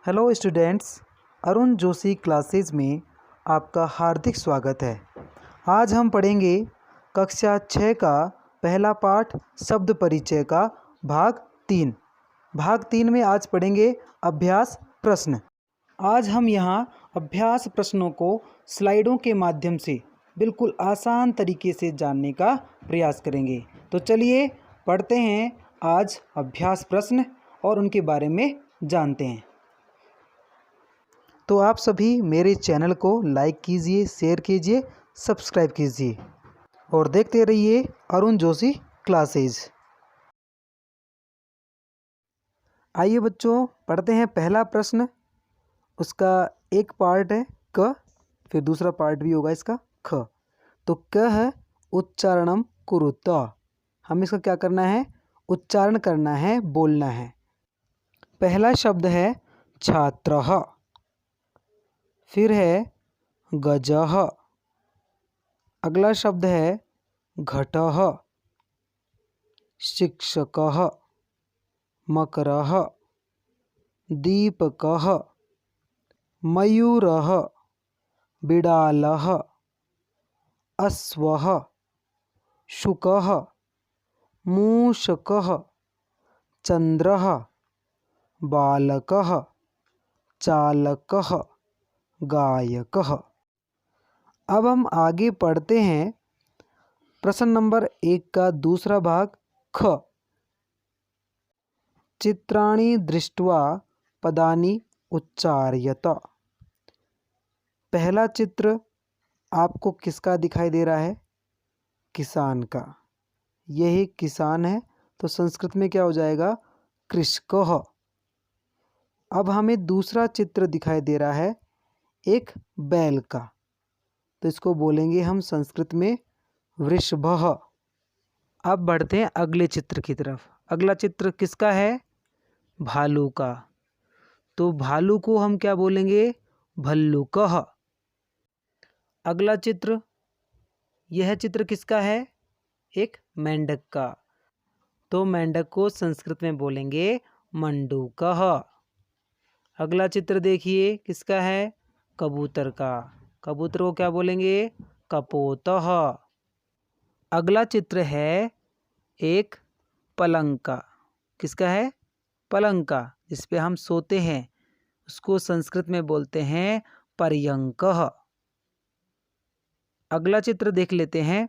Hello students, Arun Joshi classes में आपका हार्दिक स्वागत है। आज हम पढ़ेंगे कक्षा 6 का पहला पाठ शब्द परिचय का भाग 3। भाग 3 में आज पढ़ेंगे अभ्यास प्रश्न। आज हम यहाँ अभ्यास प्रश्नों को स्लाइडों के माध्यम से बिल्कुल आसान तरीके से जानने का प्रयास करेंगे। तो चलिए पढ़ते हैं आज अभ्यास प्रश्न और उनके बारे में जानते हैं। तो आप सभी मेरे चैनल को लाइक कीजिए, शेयर कीजिए, सब्सक्राइब कीजिए और देखते रहिए अरुण जोशी क्लासेज। आइए बच्चों, पढ़ते हैं पहला प्रश्न। उसका एक पार्ट है क, फिर दूसरा पार्ट भी होगा इसका ख। तो क है उच्चारणम कुरुत। हमें इसका क्या करना है? उच्चारण करना है, बोलना है। पहला शब्द है छात्रः, फिर है गजः, अगला शब्द है घटः, शिक्षकः, मकरः, दीपकः, मयूरः, बिडालः, अश्वः, शुकः, मूषकः, चंद्रः, बालकः, चालकः, गायकः। अब हम आगे पढ़ते हैं प्रश्न नंबर 1 का दूसरा भाग ख। चित्राणि दृष्ट्वा पदानि उच्चार्यत। पहला चित्र आपको किसका दिखाई दे रहा है? किसान का। यही किसान है, तो संस्कृत में क्या हो जाएगा? कृषकः। अब हमें दूसरा चित्र दिखाई दे रहा है एक बैल का, तो इसको बोलेंगे हम संस्कृत में वृषभः। अब बढ़ते हैं अगले चित्र की तरफ। अगला चित्र किसका है? भालू का। तो भालू को हम क्या बोलेंगे? भल्लुकः। अगला चित्र, यह चित्र किसका है? एक मेंढक का। तो मेंढक को संस्कृत में बोलेंगे मंडूकः। अगला चित्र देखिए किसका है? कबूतर का। कबूतर को क्या बोलेंगे? कपोतः। अगला चित्र है एक पलंग का। किसका है? पलंग का, जिस पे हम सोते हैं, उसको संस्कृत में बोलते हैं पर्यंकः। अगला चित्र देख लेते हैं।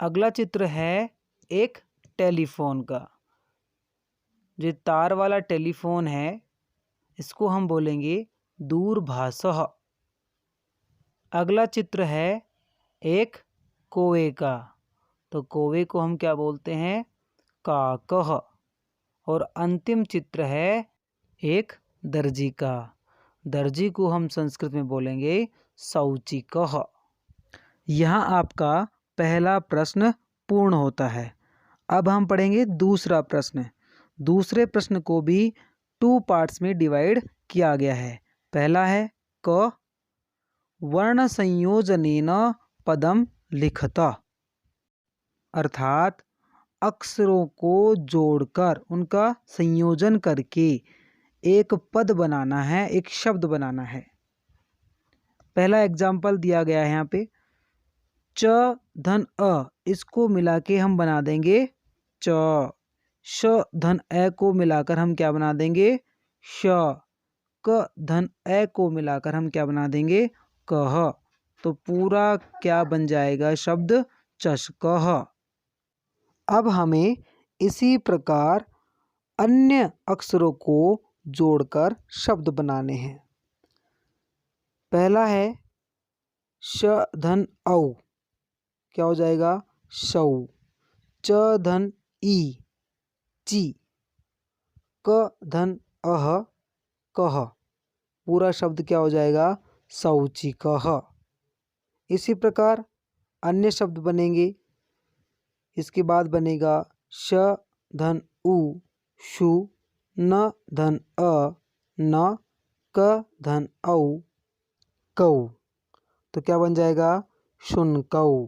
अगला चित्र है एक टेलीफोन का। जो तार वाला टेलीफोन है, इसको हम बोलेंगे दूरभाषः। अगला चित्र है एक कौवे का। तो कौवे को हम क्या बोलते हैं? काकः। और अंतिम चित्र है एक दर्जी का। दर्जी को हम संस्कृत में बोलेंगे शौचिकः। यहाँ आपका पहला प्रश्न पूर्ण होता है। अब हम पढ़ेंगे दूसरा प्रश्न। दूसरे प्रश्न को भी 2 पार्ट्स में डिवाइड किया गया है। पहला है क, वर्ण संयोजनेन पदम लिखता। अर्थात अक्षरों को जोड़कर उनका संयोजन करके एक पद बनाना है, एक शब्द बनाना है। पहला एग्जाम्पल दिया गया है यहाँ पे, च धन अ, इसको मिला के हम बना देंगे च। श धन ए को मिलाकर हम क्या बना देंगे? श। क धन ए को मिलाकर हम क्या बना देंगे? कह। तो पूरा क्या बन जाएगा? शब्द चषकः। अब हमें इसी प्रकार अन्य अक्षरों को जोड़कर शब्द बनाने हैं। पहला है श धन औ, क्या हो जाएगा? शौ। च धन ई, ची। क धन अह, कह। पूरा शब्द क्या हो जाएगा? शौचिकः। इसी प्रकार अन्य शब्द बनेंगे। इसके बाद बनेगा श धन उ, शु। न धन अ, न। क धन औ, कौ। तो क्या बन जाएगा? शुनकौ।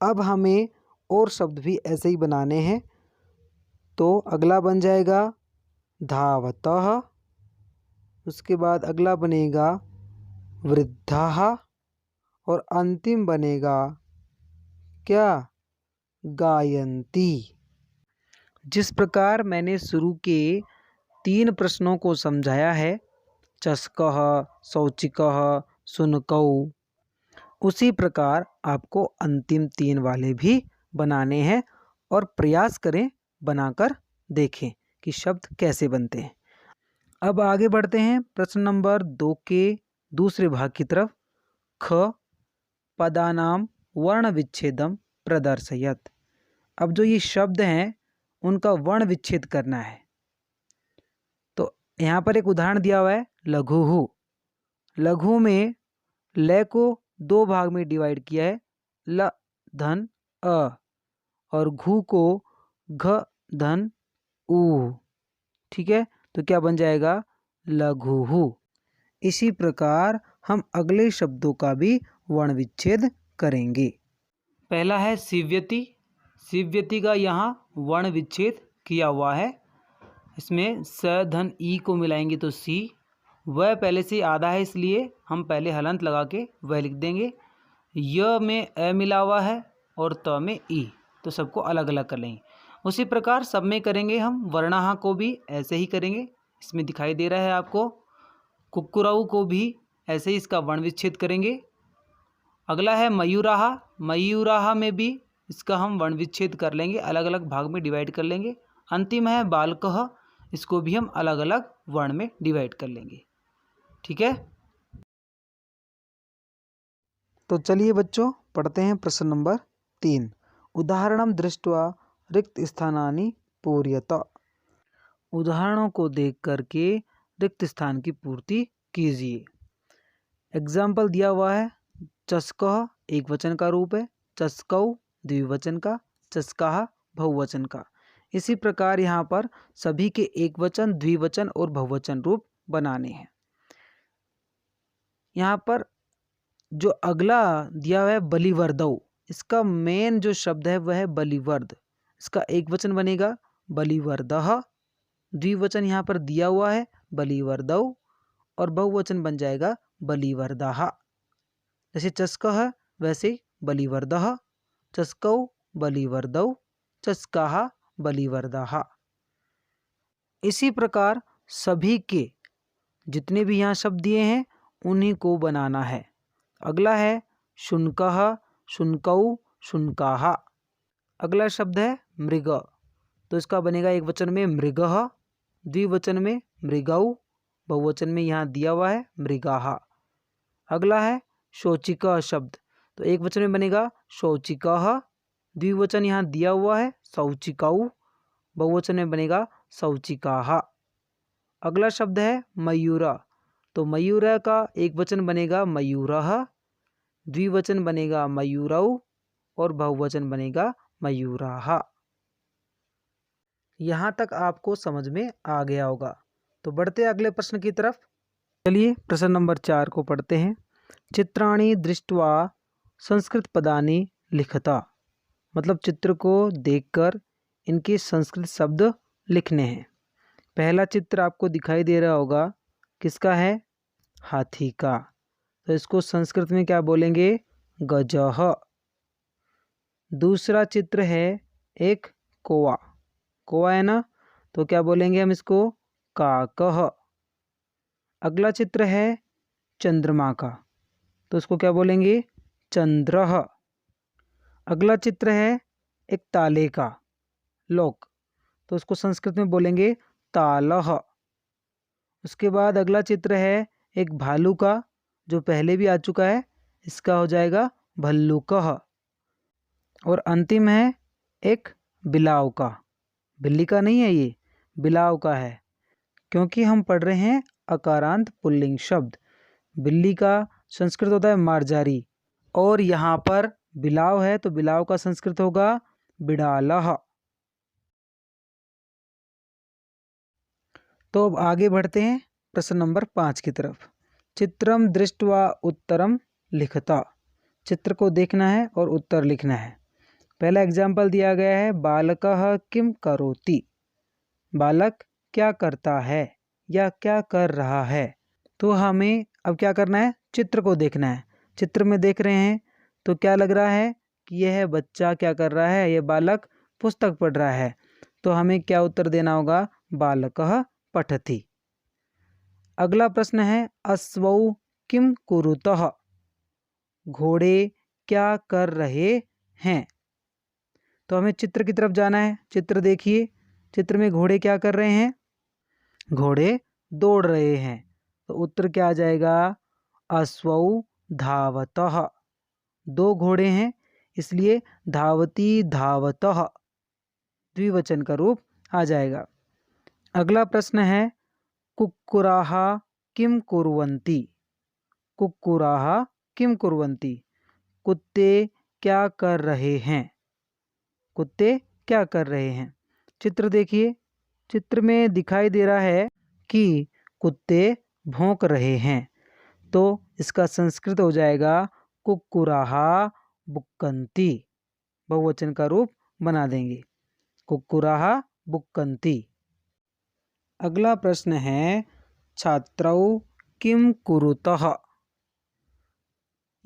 अब हमें और शब्द भी ऐसे ही बनाने हैं। तो अगला बन जाएगा धावतः, उसके बाद अगला बनेगा वृद्धाः और अंतिम बनेगा क्या, गायन्ति। जिस प्रकार मैंने शुरू के 3 प्रश्नों को समझाया है, चषकः, शौचिकः, शुनकौ, उसी प्रकार आपको अंतिम 3 वाले भी बनाने हैं और प्रयास करें, बनाकर देखें कि शब्द कैसे बनते हैं। अब आगे बढ़ते हैं प्रश्न नंबर 2 के दूसरे भाग की तरफ। ख पदानाम वर्ण विच्छेदम प्रदर्शयत। अब जो ये शब्द हैं उनका वर्ण विच्छेद करना है। तो यहाँ पर एक उदाहरण दिया हुआ है, लघुः। लघु में ल को 2 भाग में डिवाइड किया है, ल धन अ, और घु को घ धन उ। ठीक है, तो क्या बन जाएगा, लघुः। इसी प्रकार हम अगले शब्दों का भी वर्ण विच्छेद करेंगे। पहला है सीव्यति। सीव्यति का यहाँ वर्ण विच्छेद किया हुआ है। इसमें स धन ई को मिलाएंगे तो सी। वह पहले से आधा है, इसलिए हम पहले हलंत लगा के वह लिख देंगे। य में अ मिला हुआ है और त में ई, तो सबको अलग अलग कर लेंगे। उसी प्रकार सब में करेंगे हम। वर्णाह को भी ऐसे ही करेंगे, इसमें दिखाई दे रहा है आपको। कुक्कुरऊ को भी ऐसे ही इसका वर्ण विच्छेद करेंगे। अगला है मयूराहा। मयूराहा में भी इसका हम वर्ण विच्छेद कर लेंगे, अलग अलग भाग में डिवाइड कर लेंगे। अंतिम है बालकः, इसको भी हम अलग अलग वर्ण में डिवाइड कर लेंगे। ठीक है, तो चलिए बच्चों पढ़ते हैं प्रश्न नंबर 3। उदाहरणं दृष्ट्वा रिक्त स्थानानि पूरयत। उदाहरणों को देख करके रिक्त स्थान की पूर्ति कीजिए। एग्जाम्पल दिया हुआ है, चषकः एक वचन का रूप है, चषकौ द्विवचन का, चषकाः बहुवचन का। इसी प्रकार यहाँ पर सभी के एक वचन, द्विवचन और बहुवचन रूप बनाने हैं। यहाँ पर जो अगला दिया हुआ है बलिवर्दौ, इसका मेन जो शब्द है वह है बलिवर्द। इसका एक वचन बनेगा बलिवर्दः, द्विवचन यहाँ पर दिया हुआ है बलिवर्दौ, और बहुवचन बन जाएगा बलिवर्दाः। जैसे चषकः वैसे बलिवर्दः, चषकौ बलिवर्दौ, चषकाः बलिवर्दाः। इसी प्रकार सभी के जितने भी यहाँ शब्द दिए हैं उन्हीं को बनाना है। अगला है शुनकः, शुनकौ, शुनकाः। अगला शब्द है मृग, तो इसका बनेगा एक वचन में मृगः, द्विवचन में मृगौ, बहुवचन में यहाँ दिया हुआ है मृगाः। अगला है शौचिकः शब्द, तो एक वचन में बनेगा शौचिकः, द्विवचन यहाँ दिया हुआ है शौचिकौ, बहुवचन में बनेगा शौचिकाः। अगला शब्द है मयूर, तो मयूर का एक वचन बनेगा मयूरः, द्विवचन बनेगा मयूरौ और बहुवचन बनेगा मयूराः। यहाँ तक आपको समझ में आ गया होगा। तो बढ़ते अगले प्रश्न की तरफ। चलिए प्रश्न नंबर 4 को पढ़ते हैं। चित्राणि दृष्ट्वा संस्कृत पदानि लिखता। मतलब चित्र को देखकर इनके संस्कृत शब्द लिखने हैं। पहला चित्र आपको दिखाई दे रहा होगा, किसका है, हाथी का, तो इसको संस्कृत में क्या बोलेंगे, गजः। दूसरा चित्र है एक कौवा, कौवा है ना, तो क्या बोलेंगे हम इसको, काकः। अगला चित्र है चंद्रमा का, तो उसको क्या बोलेंगे, चंद्रः। अगला चित्र है एक ताले का, लॉक, तो उसको संस्कृत में बोलेंगे तालः। उसके बाद अगला चित्र है एक भालू का, जो पहले भी आ चुका है, इसका हो जाएगा भल्लुकः। और अंतिम है एक बिलाव का, बिल्ली का नहीं है ये, बिलाव का है, क्योंकि हम पढ़ रहे हैं अकारांत पुल्लिंग शब्द। बिल्ली का संस्कृत होता है मार्जारी, और यहाँ पर बिलाव है तो बिलाव का संस्कृत होगा बिड़ालः। तो अब आगे बढ़ते हैं प्रश्न नंबर 5 की तरफ। चित्रम दृष्ट्वा उत्तरम लिखता। चित्र को देखना है और उत्तर लिखना है। पहला एग्जाम्पल दिया गया है, बालकः किम करोति, बालक क्या करता है, या क्या कर रहा है। तो हमें अब क्या करना है, चित्र को देखना है। चित्र में देख रहे हैं तो क्या लग रहा है कि यह बच्चा क्या कर रहा है, यह बालक पुस्तक पढ़ रहा है। तो हमें क्या उत्तर देना होगा, बालकः पठति। अगला प्रश्न है अश्वौ किम कुरुतः, घोड़े क्या कर रहे हैं। तो हमें चित्र की तरफ जाना है। चित्र देखिए, चित्र में घोड़े क्या कर रहे हैं, घोड़े दौड़ रहे हैं। तो उत्तर क्या आ जाएगा, अश्वौ धावतः। दो घोड़े हैं इसलिए धावती धावतः द्विवचन का रूप आ जाएगा। अगला प्रश्न है कुक्कुराः किम कुर्वन्ति, कुक्कुराः किम कुर्वन्ति, कुत्ते क्या कर रहे हैं, कुत्ते क्या कर रहे हैं। चित्र देखिए, चित्र में दिखाई दे रहा है कि कुत्ते भौंक रहे हैं। तो इसका संस्कृत हो जाएगा कुक्कुराः बुक्कन्ति, बहुवचन का रूप बना देंगे, कुक्कुराः बुक्कन्ति। अगला प्रश्न है छात्रौ किम कुरुतः,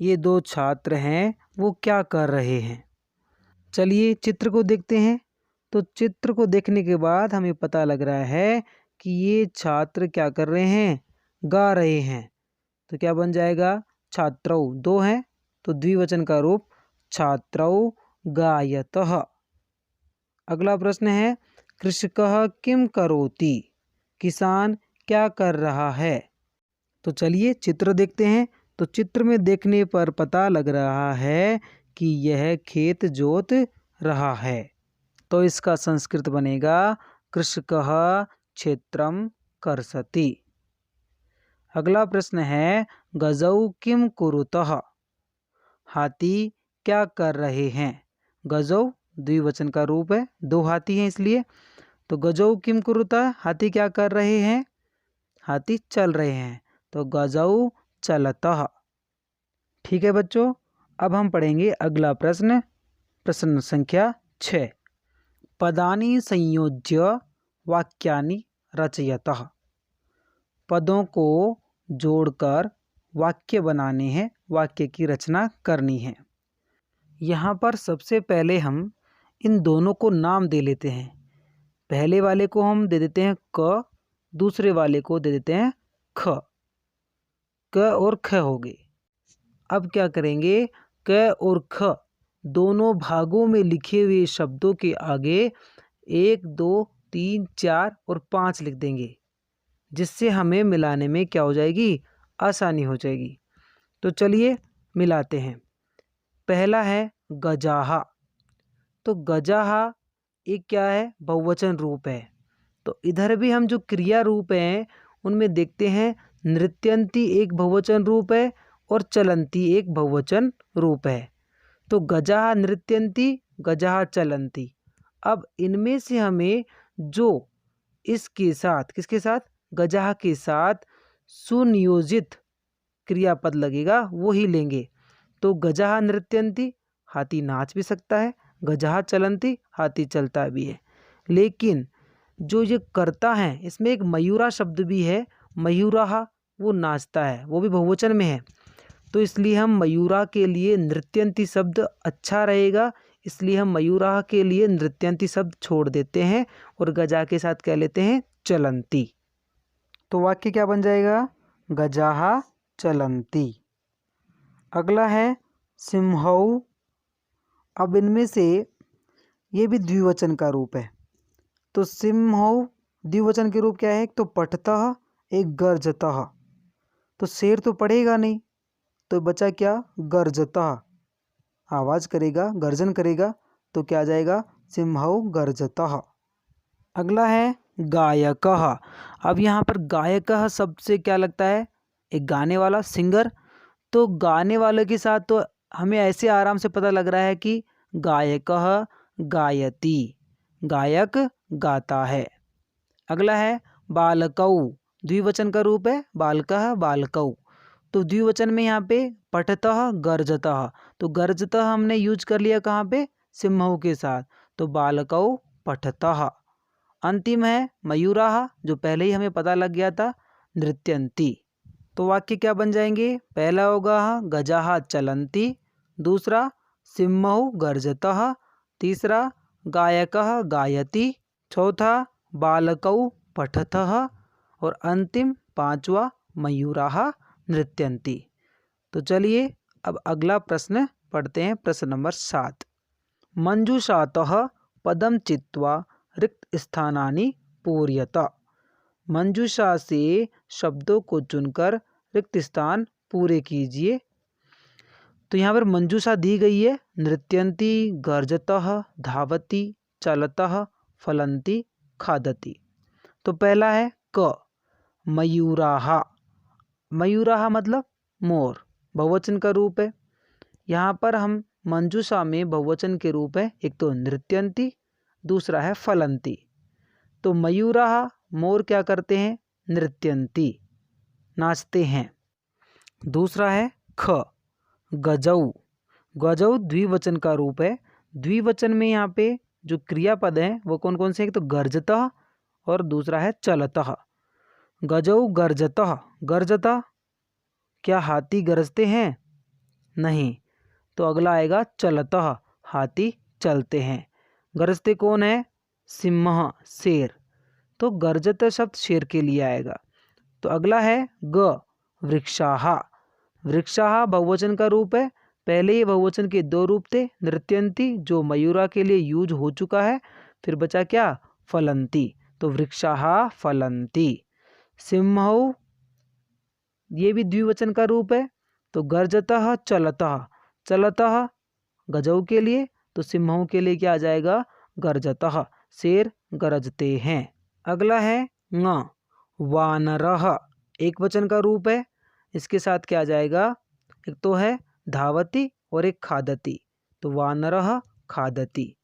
ये दो छात्र हैं वो क्या कर रहे हैं। चलिए चित्र को देखते हैं। तो चित्र को देखने के बाद हमें पता लग रहा है कि ये छात्र क्या कर रहे हैं, गा रहे हैं। तो क्या बन जाएगा, छात्रौ, दो हैं तो द्विवचन का रूप छात्रौ गायतः। अगला प्रश्न है कृषकः किम करोति, किसान क्या कर रहा है। तो चलिए चित्र देखते हैं। तो चित्र में देखने पर पता लग रहा है कि यह खेत जोत रहा है। तो इसका संस्कृत बनेगा कृषकः क्षेत्रम कर्षति। अगला प्रश्न है गजौ किम कुरुतः, हाथी क्या कर रहे हैं। गजौ द्विवचन का रूप है, दो हाथी हैं इसलिए। तो गजौ किम कुरुतः, हाथी क्या कर रहे हैं, हाथी चल रहे हैं। तो गजौ चलतः। ठीक है बच्चों, अब हम पढ़ेंगे अगला प्रश्न, प्रश्न संख्या 6। पदानि संयोज्य वाक्यानि रचयतः, पदों को जोड़कर वाक्य बनाने हैं, वाक्य की रचना करनी है। यहाँ पर सबसे पहले हम इन दोनों को नाम दे लेते हैं। पहले वाले को हम दे देते हैं क, दूसरे वाले को दे देते हैं ख। क और ख हो गए। अब क्या करेंगे, क और ख दोनों भागों में लिखे हुए शब्दों के आगे 1, 2, 3, 4 और 5 लिख देंगे, जिससे हमें मिलाने में क्या हो जाएगी, आसानी हो जाएगी। तो चलिए मिलाते हैं। पहला है गजाहा। तो गजाहा एक क्या है, बहुवचन रूप है। तो इधर भी हम जो क्रिया रूप हैं उनमें देखते हैं नृत्यंती एक बहुवचन रूप है और चलंती एक बहुवचन रूप है। तो गजाहा नृत्यंती, गजाहा चलंती। अब इनमें से हमें जो इसके साथ, किसके साथ, गजाहा के साथ सुनियोजित क्रियापद लगेगा वो ही लेंगे। तो गजाहा नृत्यंती, हाथी नाच भी सकता है। गजाहा चलंती, हाथी चलता भी है। लेकिन जो ये करता है इसमें एक मयूरा शब्द भी है। मयूराहा वो नाचता है, वो भी बहुवचन में है। तो इसलिए हम मयूरा के लिए नृत्यंती शब्द अच्छा रहेगा, इसलिए हम मयूराह के लिए नृत्यंती शब्द छोड़ देते हैं और गजा के साथ कह लेते हैं चलंती। तो वाक्य क्या बन जाएगा, गजाहा चलंती। अगला है सिंहौ। अब इनमें से ये भी द्विवचन का रूप है। तो सिंहौ द्विवचन के रूप क्या है, एक तो पठतः, एक गर्जतः। तो शेर तो पढ़ेगा नहीं, तो बचा क्या, गर्जतः, आवाज़ करेगा, गर्जन करेगा। तो क्या आ जाएगा, सिंहौ गर्जतः। अगला है गायकः। अब यहाँ पर गायकः शब्द से क्या लगता है, एक गाने वाला, सिंगर। तो गाने वाले के साथ तो हमें ऐसे आराम से पता लग रहा है कि गायकः गायति, गायक गाता है। अगला है बालकौ, द्विवचन का रूप है, बालकः बालकौ। तो द्विवचन में यहाँ पे पठतः गर्जतः। तो गर्जतः हमने यूज कर लिया कहाँ पे, सिंहौ के साथ। तो बालकौ पठतः। अंतिम है मयूराः, जो पहले ही हमें पता लग गया था, नृत्यन्ति। तो वाक्य क्या बन जाएंगे? पहला होगा गजाः चलन्ति, दूसरा सिंहौ गर्जतः, तीसरा गायकः गायति, चौथा बालकौ पठतः और अंतिम पांचवा मयूराः नृत्यन्ति। तो चलिए अब अगला प्रश्न पढ़ते हैं, प्रश्न नंबर 7। मंजूषातः पदम चित्वा रिक्त स्थानानि पूरयत। मंजूषा से शब्दों को चुनकर रिक्त स्थान पूरे कीजिए। तो यहाँ पर मंजूषा दी गई है, नृत्यन्ति, गर्जतः, धावति, चलतः, फलन्ति, खादति। तो पहला है क, मयूराः। मयूराः मतलब मोर, बहुवचन का रूप है। यहाँ पर हम मंजूषा में बहुवचन के रूप है, एक तो नृत्यन्ति, दूसरा है फलन्ति। तो मयूराः मोर क्या करते हैं? नृत्यन्ति, नाचते हैं। दूसरा है ख, गजौ। गजौ द्विवचन का रूप है। द्विवचन में यहाँ पे जो क्रियापद हैं वो कौन कौन से हैं? तो गर्जतः और दूसरा है चलतः। गजौ गर्जतः। गर्जतः, क्या हाथी गरजते हैं? नहीं। तो अगला आएगा चलतः, हाथी चलते हैं। गरजते कौन है? सिंह, शेर। तो गर्जत शब्द शेर के लिए आएगा। तो अगला है ग, वृक्षाः। वृक्षाः बहुवचन का रूप है। पहले ही बहुवचन के दो रूप थे, नृत्यन्ति जो मयूरा के लिए यूज हो चुका है, फिर बचा क्या? फलन्ति। तो वृक्षाः फलन्ति। सिंहौ, ये भी द्विवचन का रूप है। तो गर्जतः चलतः। चलतः गजौ के लिए, तो सिंहों के लिए क्या आ जाएगा? गर्जतः, शेर गरजते हैं। अगला है ङ, वानरः। एक वचन का रूप है। इसके साथ क्या आ जाएगा? एक तो है धावति और एक खादति। तो वानरः खादति।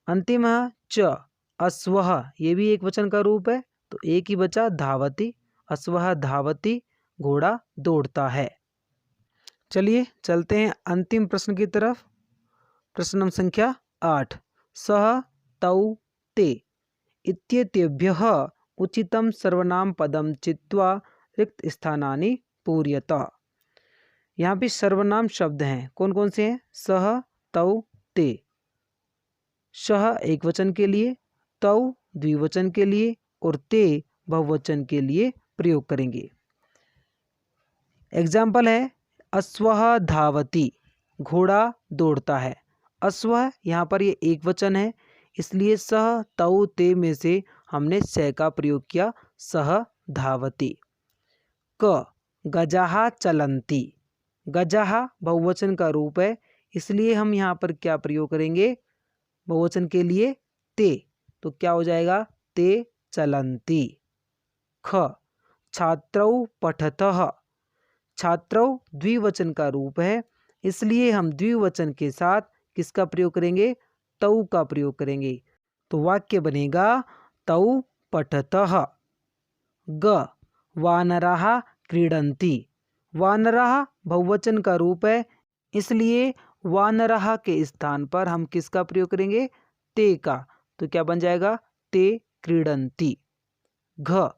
अंतिम है च, अश्वः। ये भी एक वचन का रूप है। तो एक ही बचा, धावति। अश्वः धावति, घोड़ा दौड़ता है। चलिए चलते हैं अंतिम प्रश्न की तरफ। प्रश्न नंबर संख्या 8। सः, तौ, ते इत्येतेभ्यः उचितं सर्वनाम पदम चित्वा रिक्त स्थानानि पूरयत। यहाँ पे सर्वनाम शब्द हैं, कौन कौन से हैं? सः, तौ, ते। सः एक वचन के लिए, तौ द्विवचन के लिए और ते बहुवचन के लिए प्रयोग करेंगे। एग्जाम्पल है अश्वः धावति, घोड़ा दौड़ता है। अश्वः यहाँ पर ये एक वचन है, इसलिए सः, तौ, ते में से हमने स का प्रयोग किया, सः धावति। क, गजाः चलन्ति। गजाः बहुवचन का रूप है, इसलिए हम यहाँ पर क्या प्रयोग करेंगे? बहुवचन के लिए ते। तो क्या हो जाएगा? ते चलन्ति। ख, छात्रौ पठतः। छात्रौ द्विवचन का रूप है, इसलिए हम द्विवचन के साथ किसका प्रयोग करेंगे? तौ का प्रयोग करेंगे। तो वाक्य बनेगा तौ पठतः। ग, वानराः क्रीडन्ति। वानराः बहुवचन का रूप है, इसलिए वानराः के स्थान पर हम किसका प्रयोग करेंगे? ते का। तो क्या बन जाएगा? ते क्रीडन्ति। घ,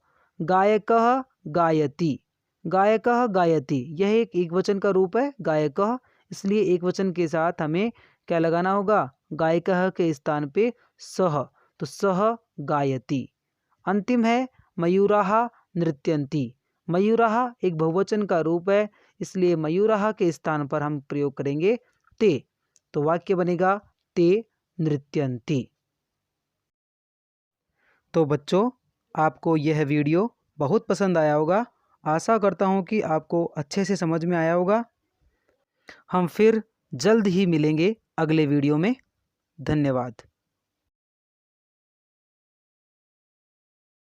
गायकः गायति। गायकः गायति, यह एक वचन का रूप है, गायकः, इसलिए एक वचन के साथ हमें क्या लगाना होगा? गायकः के स्थान पे सः। तो सः गायति। अंतिम है मयूराः नृत्यन्ति। मयूराः एक बहुवचन का रूप है, इसलिए मयूराः के स्थान पर हम प्रयोग करेंगे ते। तो वाक्य बनेगा ते नृत्यन्ति। तो बच्चों, आपको यह वीडियो बहुत पसंद आया होगा। आशा करता हूँ कि आपको अच्छे से समझ में आया होगा। हम फिर जल्द ही मिलेंगे अगले वीडियो में। धन्यवाद।